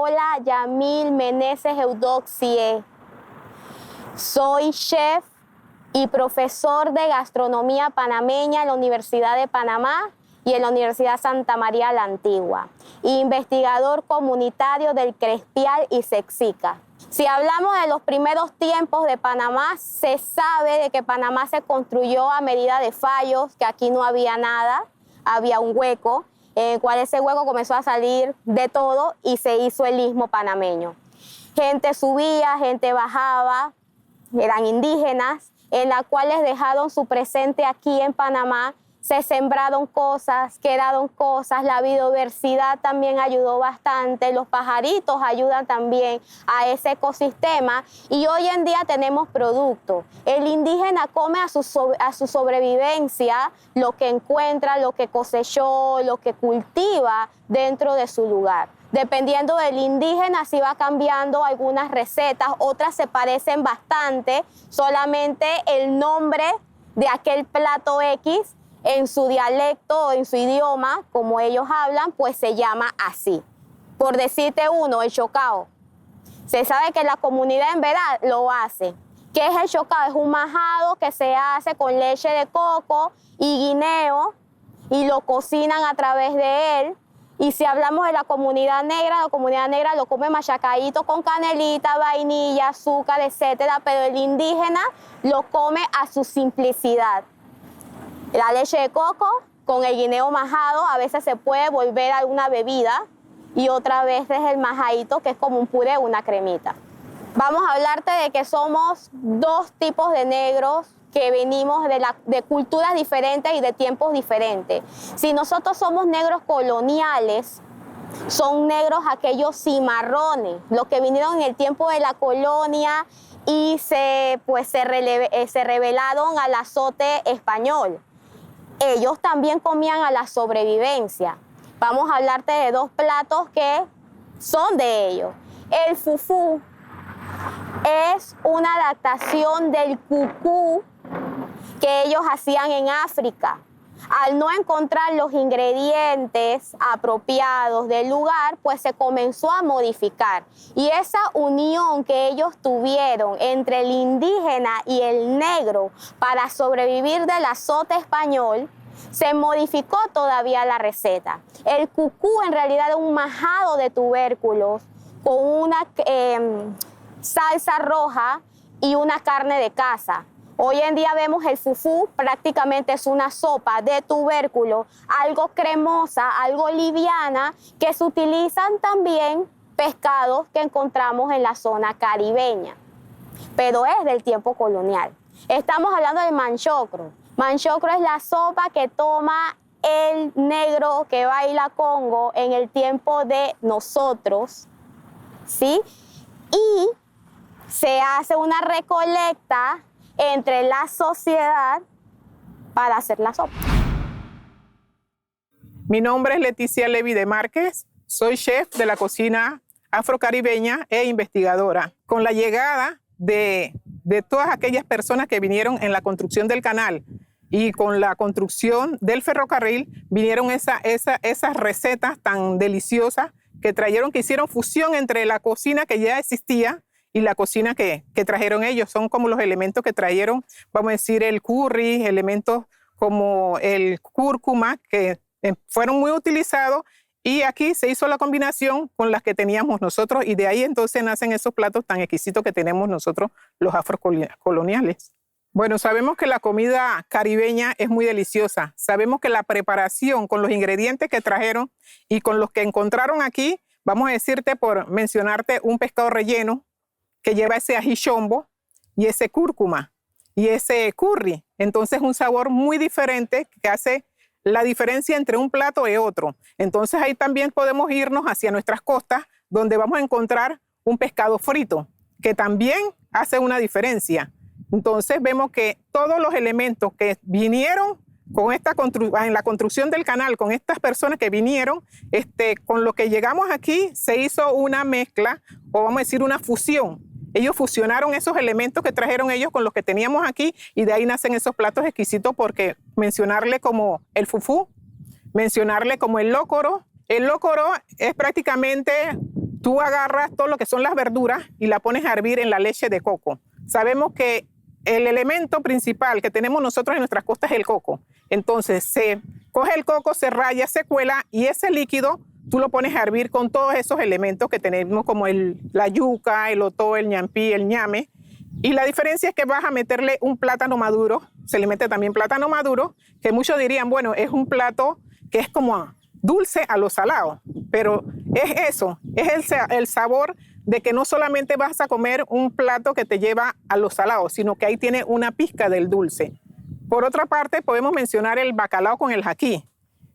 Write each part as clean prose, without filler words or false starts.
Paola Yamil Meneses Eudoxie. Soy chef y profesor de gastronomía panameña en la Universidad de Panamá y en la Universidad Santa María la Antigua. Investigador comunitario del Crespial y Sexica. Si hablamos de los primeros tiempos de Panamá, se sabe de que Panamá se construyó a medida de fallos, que aquí no había nada, había un hueco, en el cual ese hueco comenzó a salir de todo y se hizo el istmo panameño. Gente subía, gente bajaba, eran indígenas, en las cuales dejaron su presente aquí en Panamá. Se sembraron cosas, quedaron cosas, la biodiversidad también ayudó bastante, los pajaritos ayudan también a ese ecosistema y hoy en día tenemos productos. El indígena come a su sobrevivencia lo que encuentra, lo que cosechó, lo que cultiva dentro de su lugar. Dependiendo del indígena, sí va cambiando algunas recetas, otras se parecen bastante, solamente el nombre de aquel plato X en su dialecto o en su idioma, como ellos hablan, pues se llama así. Por decirte uno, el chocao. Se sabe que la comunidad en verdad lo hace. ¿Qué es el chocao? Es un majado que se hace con leche de coco y guineo y lo cocinan a través de él. Y si hablamos de la comunidad negra lo come machacadito con canelita, vainilla, azúcar, etcétera, pero el indígena lo come a su simplicidad. La leche de coco con el guineo majado, a veces se puede volver a una bebida y otra vez es el majadito que es como un puré, una cremita. Vamos a hablarte de que somos dos tipos de negros que venimos de culturas diferentes y de tiempos diferentes. Si nosotros somos negros coloniales, son negros aquellos cimarrones, los que vinieron en el tiempo de la colonia y se rebelaron al azote español. Ellos también comían a la sobrevivencia. Vamos a hablarte de dos platos que son de ellos. El fufú es una adaptación del cucú que ellos hacían en África. Al no encontrar los ingredientes apropiados del lugar, pues se comenzó a modificar. Y esa unión que ellos tuvieron entre el indígena y el negro para sobrevivir del azote español, se modificó todavía la receta. El cucú en realidad es un majado de tubérculos con una salsa roja y una carne de caza. Hoy en día vemos el fufú, prácticamente es una sopa de tubérculo, algo cremosa, algo liviana, que se utilizan también pescados que encontramos en la zona caribeña, pero es del tiempo colonial. Estamos hablando del manchocro. Manchocro es la sopa que toma el negro que baila congo en el tiempo de nosotros, ¿sí? Y se hace una recolecta entre la sociedad para hacer la sopa. Mi nombre es Leticia Levi de Márquez, soy chef de la cocina afrocaribeña e investigadora. Con la llegada de todas aquellas personas que vinieron en la construcción del canal y con la construcción del ferrocarril, vinieron esas recetas tan deliciosas que hicieron fusión entre la cocina que ya existía y la cocina que trajeron ellos. Son como los elementos que trajeron, vamos a decir, el curry, elementos como el cúrcuma, que fueron muy utilizados, y aquí se hizo la combinación con las que teníamos nosotros, y de ahí entonces nacen esos platos tan exquisitos que tenemos nosotros, los afrocoloniales. Bueno, sabemos que la comida caribeña es muy deliciosa. Sabemos que la preparación con los ingredientes que trajeron y con los que encontraron aquí, vamos a decirte, por mencionarte, un pescado relleno, que lleva ese ají chombo y ese cúrcuma y ese curry. Entonces un sabor muy diferente que hace la diferencia entre un plato y otro. Entonces ahí también podemos irnos hacia nuestras costas, donde vamos a encontrar un pescado frito, que también hace una diferencia. Entonces vemos que todos los elementos que vinieron en la construcción del canal, con estas personas que vinieron, con lo que llegamos aquí, se hizo una mezcla, o vamos a decir una fusión. Ellos fusionaron esos elementos que trajeron ellos con los que teníamos aquí, y de ahí nacen esos platos exquisitos, porque mencionarle como el fufú, mencionarle como el lócoro. El lócoro es prácticamente tú agarras todo lo que son las verduras y la pones a hervir en la leche de coco. Sabemos que el elemento principal que tenemos nosotros en nuestras costas es el coco. Entonces se coge el coco, se raya, se cuela y ese líquido tú lo pones a hervir con todos esos elementos que tenemos como la yuca, el otó, el ñampí, el ñame. Y la diferencia es que vas a meterle un plátano maduro, se le mete también plátano maduro, que muchos dirían, bueno, es un plato que es como dulce a lo salado, pero es eso, es el sabor de que no solamente vas a comer un plato que te lleva a lo salado, sino que ahí tiene una pizca del dulce. Por otra parte, podemos mencionar el bacalao con el jaquí,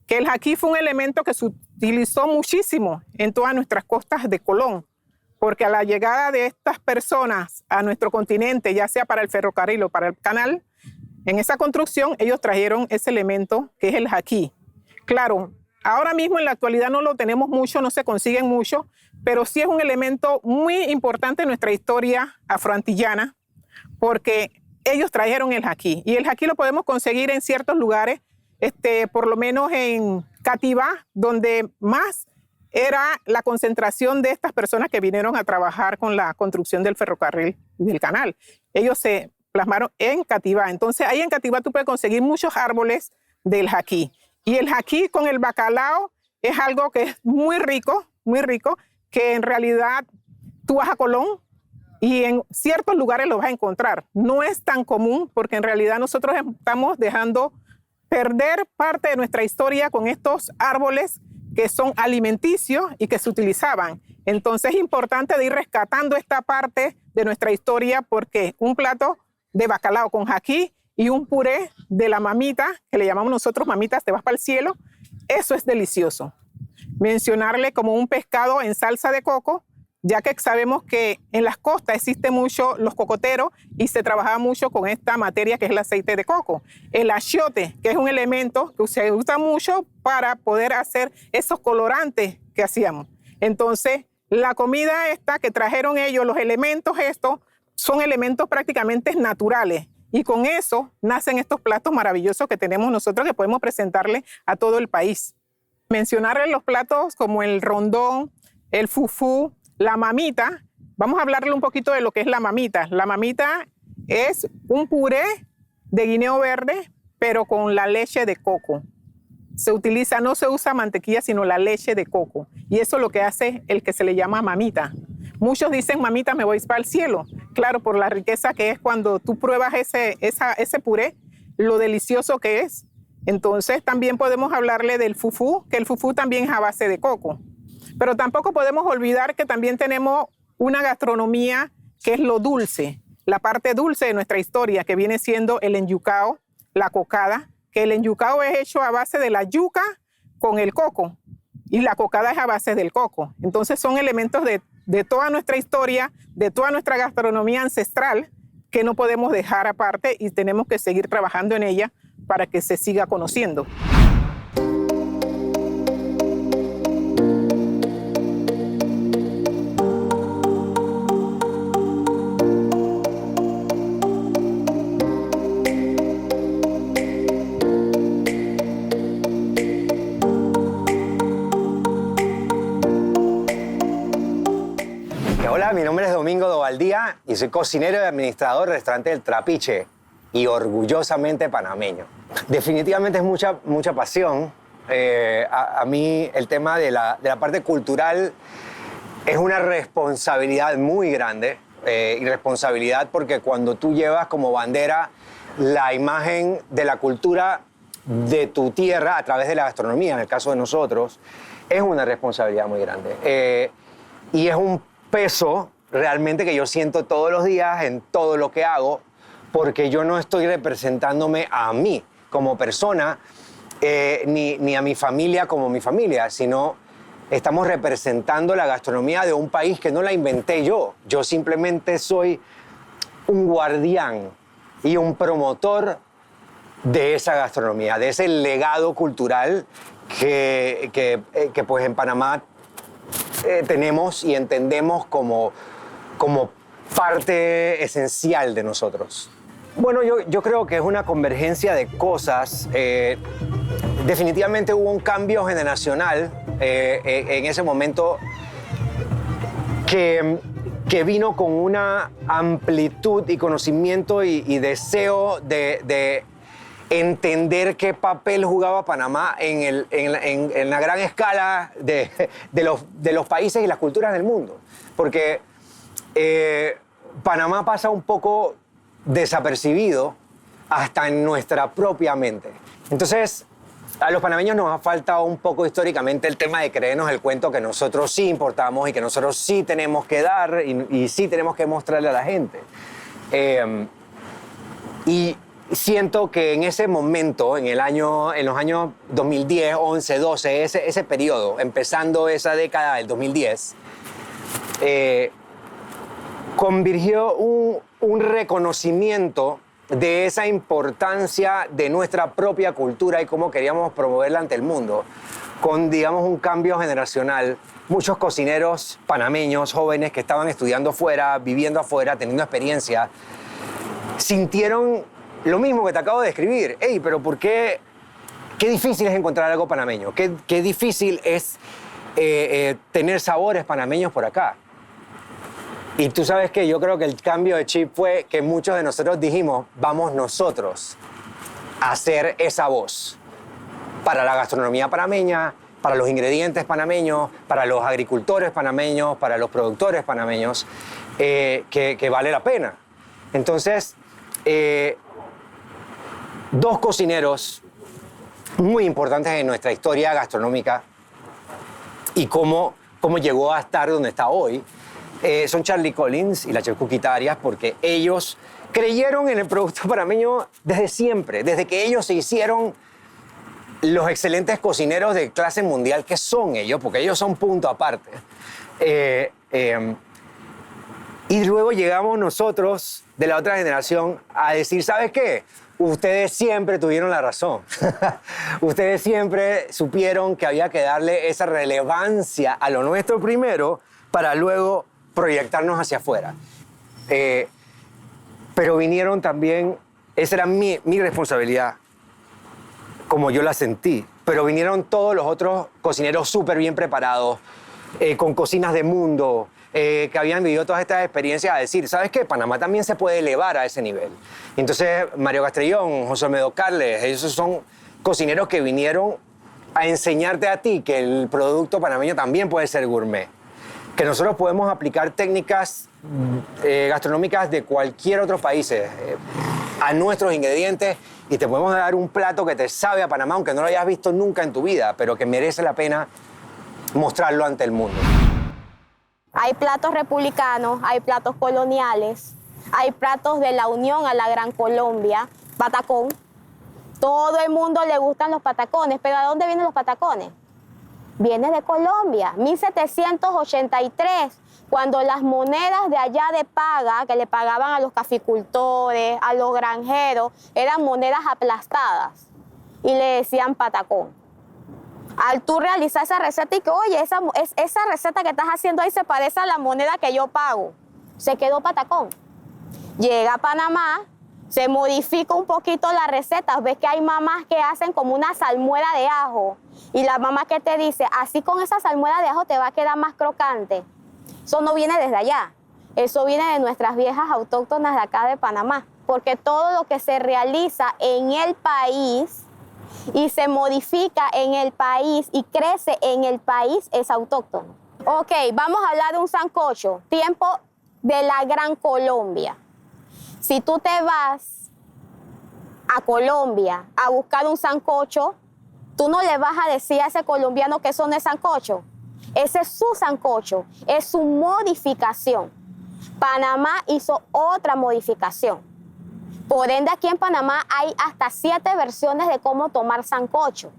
que el jaquí fue un elemento que se utilizó muchísimo en todas nuestras costas de Colón, porque a la llegada de estas personas a nuestro continente, ya sea para el ferrocarril o para el canal, en esa construcción ellos trajeron ese elemento que es el jaquí. Claro, ahora mismo en la actualidad no lo tenemos mucho, no se consiguen mucho, pero sí es un elemento muy importante en nuestra historia afroantillana, porque ellos trajeron el jaquí. Y el jaquí lo podemos conseguir en ciertos lugares, por lo menos en Cativá, donde más era la concentración de estas personas que vinieron a trabajar con la construcción del ferrocarril y del canal. Ellos se plasmaron en Cativá. Entonces ahí en Cativá tú puedes conseguir muchos árboles del jaquí. Y el jaquí con el bacalao es algo que es muy rico, que en realidad tú vas a Colón y en ciertos lugares lo vas a encontrar. No es tan común porque en realidad nosotros estamos dejando perder parte de nuestra historia con estos árboles que son alimenticios y que se utilizaban. Entonces es importante de ir rescatando esta parte de nuestra historia porque un plato de bacalao con jaquí y un puré de la mamita, que le llamamos nosotros mamitas, te vas para el cielo, eso es delicioso. Mencionarle como un pescado en salsa de coco, ya que sabemos que en las costas existen mucho los cocoteros y se trabajaba mucho con esta materia que es el aceite de coco. El achiote, que es un elemento que se usa mucho para poder hacer esos colorantes que hacíamos. Entonces, la comida esta que trajeron ellos, los elementos estos, son elementos prácticamente naturales. Y con eso nacen estos platos maravillosos que tenemos nosotros que podemos presentarle a todo el país. Mencionarle los platos como el rondón, el fufú, la mamita. Vamos a hablarle un poquito de lo que es la mamita. La mamita es un puré de guineo verde, pero con la leche de coco. No se usa mantequilla, sino la leche de coco. Y eso es lo que hace el que se le llama mamita. Muchos dicen, mamita, me voy para el cielo. Claro, por la riqueza que es cuando tú pruebas ese puré, lo delicioso que es. Entonces también podemos hablarle del fufú, que el fufú también es a base de coco. Pero tampoco podemos olvidar que también tenemos una gastronomía que es lo dulce, la parte dulce de nuestra historia, que viene siendo el enyucao, la cocada, que el enyucao es hecho a base de la yuca con el coco y la cocada es a base del coco. Entonces son elementos de toda nuestra historia, de toda nuestra gastronomía ancestral que no podemos dejar aparte y tenemos que seguir trabajando en ella para que se siga conociendo. Hola, mi nombre es Domingo Dovaldía y soy cocinero y administrador del restaurante El Trapiche y orgullosamente panameño. Definitivamente es mucha pasión. A mí el tema de la parte cultural es una responsabilidad muy grande y responsabilidad porque cuando tú llevas como bandera la imagen de la cultura de tu tierra a través de la gastronomía, en el caso de nosotros, es una responsabilidad muy grande. Y es un peso realmente que yo siento todos los días en todo lo que hago, porque yo no estoy representándome a mí como persona, ni a mi familia como mi familia, sino estamos representando la gastronomía de un país que no la inventé yo. Yo simplemente soy un guardián y un promotor de esa gastronomía, de ese legado cultural que pues en Panamá tenemos y entendemos como parte esencial de nosotros. Bueno, yo creo que es una convergencia de cosas. Definitivamente hubo un cambio generacional. En ese momento que vino con una amplitud y conocimiento y deseo de entender qué papel jugaba Panamá en la gran escala de los países y las culturas del mundo. Porque Panamá pasa un poco desapercibido hasta en nuestra propia mente. Entonces, a los panameños nos ha faltado un poco históricamente el tema de creernos el cuento que nosotros sí importamos y que nosotros sí tenemos que dar y sí tenemos que mostrarle a la gente. Y siento que en ese momento, en los años 2010, 11, 12, ese periodo, empezando esa década del 2010, convirtió un reconocimiento de esa importancia de nuestra propia cultura y cómo queríamos promoverla ante el mundo, con, digamos, un cambio generacional. Muchos cocineros panameños, jóvenes que estaban estudiando afuera, viviendo afuera, teniendo experiencia, sintieron lo mismo que te acabo de describir. Ey, pero ¿por qué? Qué difícil es encontrar algo panameño. Qué difícil es tener sabores panameños por acá. Y tú sabes que yo creo que el cambio de chip fue que muchos de nosotros dijimos, vamos nosotros a hacer esa voz para la gastronomía panameña, para los ingredientes panameños, para los agricultores panameños, para los productores panameños, que vale la pena. Entonces, dos cocineros muy importantes en nuestra historia gastronómica y cómo llegó a estar donde está hoy, son Charlie Collins y la chef Cuquita Arias, porque ellos creyeron en el producto panameño desde siempre, desde que ellos se hicieron los excelentes cocineros de clase mundial que son ellos, porque ellos son punto aparte. Y luego llegamos nosotros, de la otra generación, a decir, ¿sabes qué? Ustedes siempre tuvieron la razón. Ustedes siempre supieron que había que darle esa relevancia a lo nuestro primero para luego proyectarnos hacia afuera. Pero vinieron también, esa era mi responsabilidad, como yo la sentí, pero vinieron todos los otros cocineros súper bien preparados, con cocinas de mundo, que habían vivido todas estas experiencias, a decir, ¿sabes qué? Panamá también se puede elevar a ese nivel. Entonces, Mario Castrillón, José Olmedo Carles, esos son cocineros que vinieron a enseñarte a ti que el producto panameño también puede ser gourmet, que nosotros podemos aplicar técnicas gastronómicas de cualquier otro país a nuestros ingredientes y te podemos dar un plato que te sabe a Panamá, aunque no lo hayas visto nunca en tu vida, pero que merece la pena mostrarlo ante el mundo. Hay platos republicanos, hay platos coloniales, hay platos de la Unión a la Gran Colombia, patacón. Todo el mundo le gustan los patacones, pero ¿a dónde vienen los patacones? Viene de Colombia, 1783, cuando las monedas de allá de paga, que le pagaban a los caficultores, a los granjeros, eran monedas aplastadas y le decían patacón. Al tú realizar esa receta y que, oye, esa receta que estás haciendo ahí se parece a la moneda que yo pago, se quedó patacón. Llega a Panamá, se modifica un poquito la receta, ves que hay mamás que hacen como una salmuera de ajo y la mamá que te dice, así con esa salmuera de ajo te va a quedar más crocante. Eso no viene desde allá, eso viene de nuestras viejas autóctonas de acá de Panamá, porque todo lo que se realiza en el país y se modifica en el país y crece en el país es autóctono. Ok, vamos a hablar de un sancocho, tiempo de la Gran Colombia. Si tú te vas a Colombia a buscar un sancocho, tú no le vas a decir a ese colombiano que eso no es sancocho. Ese es su sancocho, es su modificación. Panamá hizo otra modificación. Por ende, aquí en Panamá hay hasta 7 versiones de cómo tomar sancocho.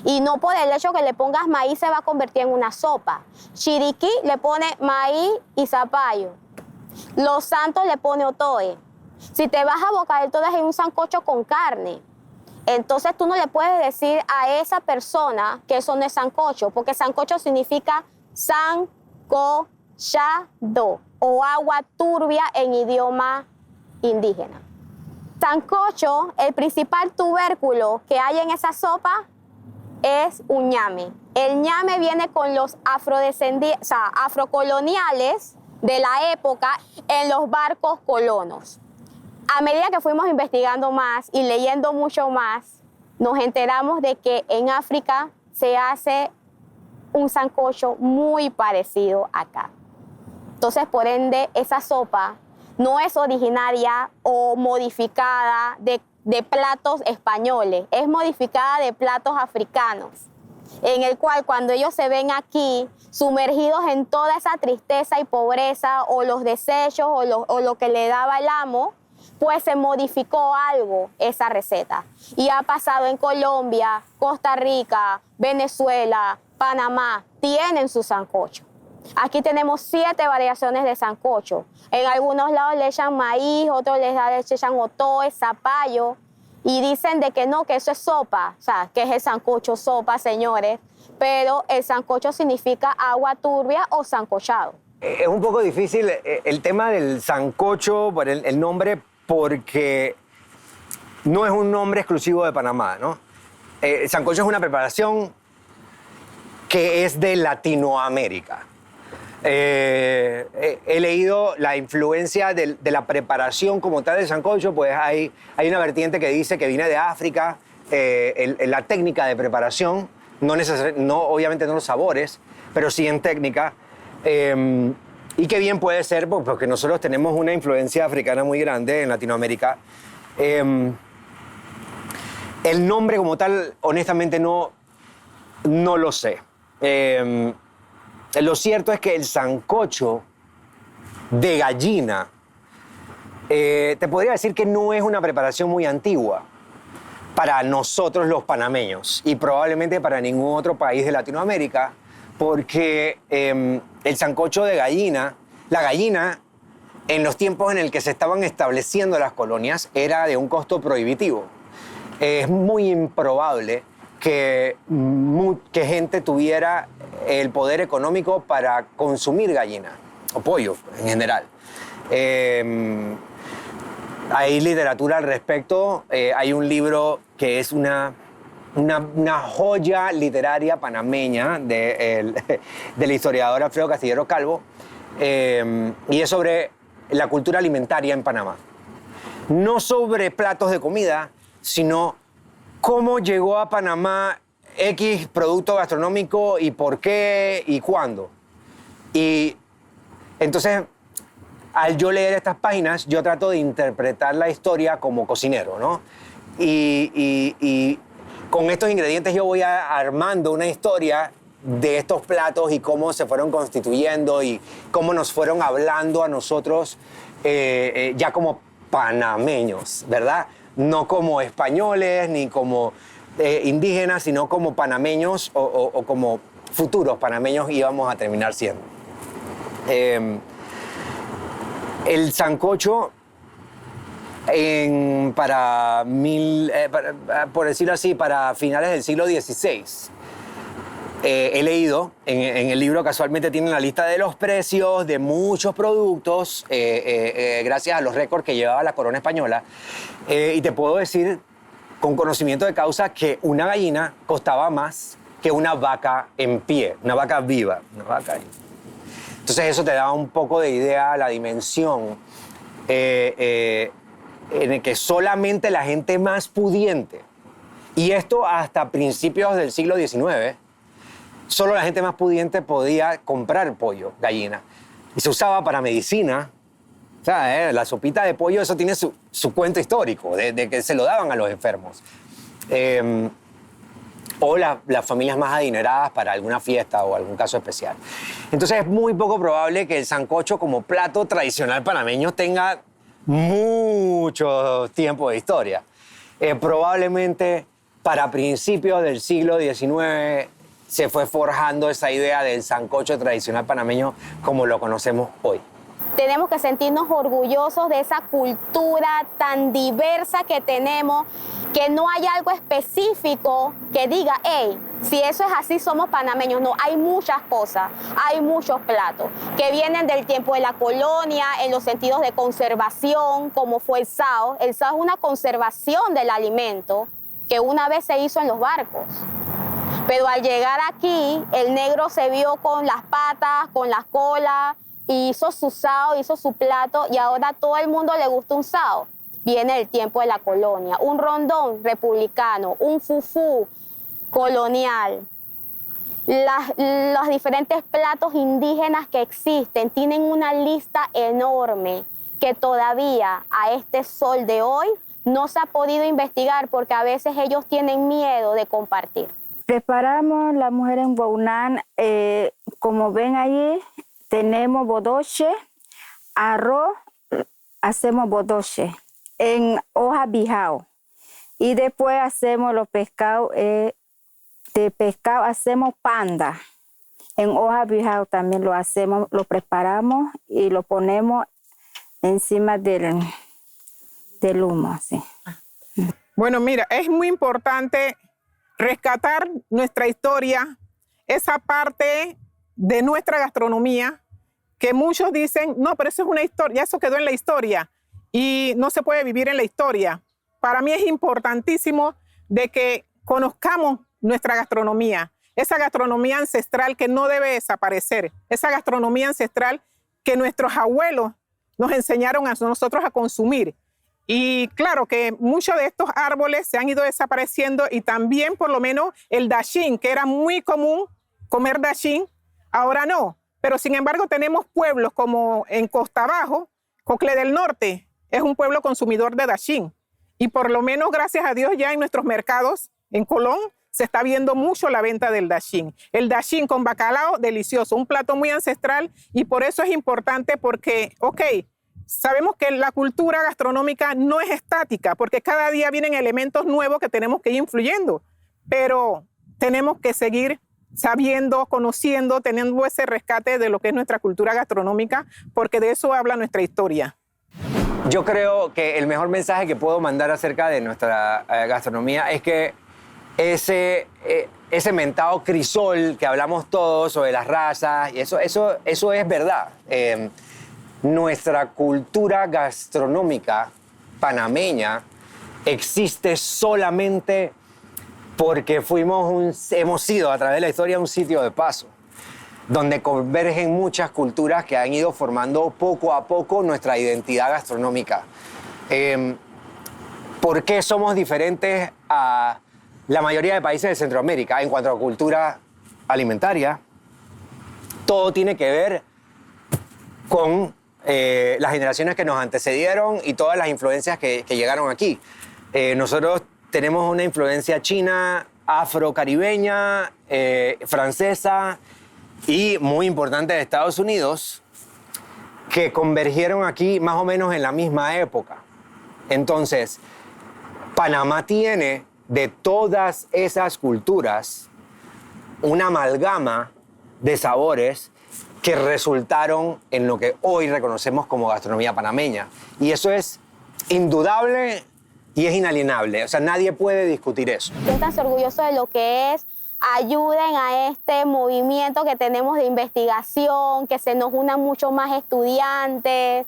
Y no por el hecho que le pongas maíz se va a convertir en una sopa. Chiriquí le pone maíz y zapallo. Los Santos le pone otoe. Si te vas a Boca del Toro es en un sancocho con carne. Entonces tú no le puedes decir a esa persona que eso no es sancocho, porque sancocho significa sancochado o agua turbia en idioma indígena. Sancocho, el principal tubérculo que hay en esa sopa es un ñame. El ñame viene con los afrocoloniales de la época en los barcos colonos. A medida que fuimos investigando más y leyendo mucho más, nos enteramos de que en África se hace un sancocho muy parecido acá. Entonces, por ende, esa sopa no es originaria o modificada de platos españoles, es modificada de platos africanos, en el cual cuando ellos se ven aquí sumergidos en toda esa tristeza y pobreza o los desechos o lo que le daba el amo, pues se modificó algo esa receta. Y ha pasado en Colombia, Costa Rica, Venezuela, Panamá, tienen su sancocho. Aquí tenemos 7 variaciones de sancocho. En algunos lados le echan maíz, otros le echan otoe, zapallo, y dicen de que no, que eso es sopa. O sea, que es el sancocho sopa, señores. Pero el sancocho significa agua turbia o sancochado. Es un poco difícil el tema del sancocho, por el nombre, porque no es un nombre exclusivo de Panamá, ¿no? El sancocho es una preparación que es de Latinoamérica. He leído la influencia de la preparación como tal del sancocho, pues hay una vertiente que dice que viene de África, la técnica de preparación, obviamente no los sabores, pero sí en técnica, y que bien puede ser porque nosotros tenemos una influencia africana muy grande en Latinoamérica. El nombre como tal, honestamente no lo sé. Lo cierto es que el sancocho de gallina, te podría decir que no es una preparación muy antigua para nosotros los panameños y probablemente para ningún otro país de Latinoamérica, porque el sancocho de gallina, la gallina, en los tiempos en el que se estaban estableciendo las colonias, era de un costo prohibitivo. Es muy improbable que gente tuviera el poder económico para consumir gallina o pollo en general. Hay literatura al respecto. Hay un libro que es una joya literaria panameña del historiador Alfredo Castillero Calvo, y es sobre la cultura alimentaria en Panamá. No sobre platos de comida, sino cómo llegó a Panamá X producto gastronómico y por qué y cuándo. Y entonces, al yo leer estas páginas, yo trato de interpretar la historia como cocinero, ¿no? Y con estos ingredientes yo voy armando una historia de estos platos y cómo se fueron constituyendo y cómo nos fueron hablando a nosotros ya como panameños, ¿verdad? No como españoles ni como indígenas, sino como panameños o como futuros panameños íbamos a terminar siendo. El sancocho, por decirlo así, para finales del siglo XVI, he leído, en el libro casualmente tienen la lista de los precios de muchos productos, gracias a los récords que llevaba la corona española, y te puedo decir con conocimiento de causa que una gallina costaba más que una vaca en pie, una vaca viva, una vaca. Entonces eso te da un poco de idea la dimensión en el que solamente la gente más pudiente, y esto hasta principios del siglo XIX, solo la gente más pudiente podía comprar pollo, gallina. Y se usaba para medicina. O sea, la sopita de pollo, eso tiene su cuento histórico, de que se lo daban a los enfermos. O las familias más adineradas para alguna fiesta o algún caso especial. Entonces es muy poco probable que el sancocho como plato tradicional panameño tenga mucho tiempo de historia. Probablemente para principios del siglo XIX se fue forjando esa idea del sancocho tradicional panameño como lo conocemos hoy. Tenemos que sentirnos orgullosos de esa cultura tan diversa que tenemos, que no hay algo específico que diga, hey, si eso es así, somos panameños. No, hay muchas cosas, hay muchos platos que vienen del tiempo de la colonia, en los sentidos de conservación, como fue el sao. El sao es una conservación del alimento que una vez se hizo en los barcos. Pero al llegar aquí, el negro se vio con las patas, con las colas, y hizo su sao, hizo su plato, y ahora a todo el mundo le gusta un sao. Viene el tiempo de la colonia, un rondón republicano, un fufú colonial. Los diferentes platos indígenas que existen tienen una lista enorme que todavía a este sol de hoy no se ha podido investigar porque a veces ellos tienen miedo de compartir. Preparamos la mujer en Bounán, como ven allí, tenemos bodoche, arroz, hacemos bodoche en hoja bijao. Y después hacemos los pescados, de pescado hacemos panda. En hoja bijao también lo hacemos, lo preparamos y lo ponemos encima del humo. Así. Bueno, mira, es muy importante rescatar nuestra historia, esa parte de nuestra gastronomía, que muchos dicen, no, pero eso es una historia, eso quedó en la historia y no se puede vivir en la historia. Para mí es importantísimo de que conozcamos nuestra gastronomía, esa gastronomía ancestral que no debe desaparecer, esa gastronomía ancestral que nuestros abuelos nos enseñaron a nosotros a consumir. Y claro que muchos de estos árboles se han ido desapareciendo y también por lo menos el dachín, que era muy común comer dachín, ahora no. Pero sin embargo tenemos pueblos como en Costa Abajo, Cocle del Norte, es un pueblo consumidor de dachín. Y por lo menos gracias a Dios ya en nuestros mercados en Colón se está viendo mucho la venta del dachín. El dachín con bacalao, delicioso, un plato muy ancestral y por eso es importante porque, sabemos que la cultura gastronómica no es estática porque cada día vienen elementos nuevos que tenemos que ir influyendo, pero tenemos que seguir sabiendo, conociendo, teniendo ese rescate de lo que es nuestra cultura gastronómica porque de eso habla nuestra historia. Yo creo que el mejor mensaje que puedo mandar acerca de nuestra gastronomía es que ese mentado crisol que hablamos todos sobre las razas, y eso es verdad. Nuestra cultura gastronómica panameña existe solamente porque hemos sido a través de la historia un sitio de paso, donde convergen muchas culturas que han ido formando poco a poco nuestra identidad gastronómica. ¿Por qué somos diferentes a la mayoría de países de Centroamérica en cuanto a cultura alimentaria? Todo tiene que ver con las generaciones que nos antecedieron y todas las influencias que llegaron aquí. Nosotros tenemos una influencia china, afrocaribeña, francesa y muy importante de Estados Unidos, que convergieron aquí más o menos en la misma época. Entonces, Panamá tiene de todas esas culturas una amalgama de sabores que resultaron en lo que hoy reconocemos como gastronomía panameña. Y eso es indudable y es inalienable. O sea, nadie puede discutir eso. Siéntanse orgullosos de lo que es, ayuden a este movimiento que tenemos de investigación, que se nos unan mucho más estudiantes.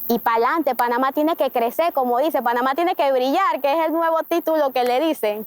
Y para adelante, Panamá tiene que crecer, como dice, Panamá tiene que brillar, que es el nuevo título que le dicen.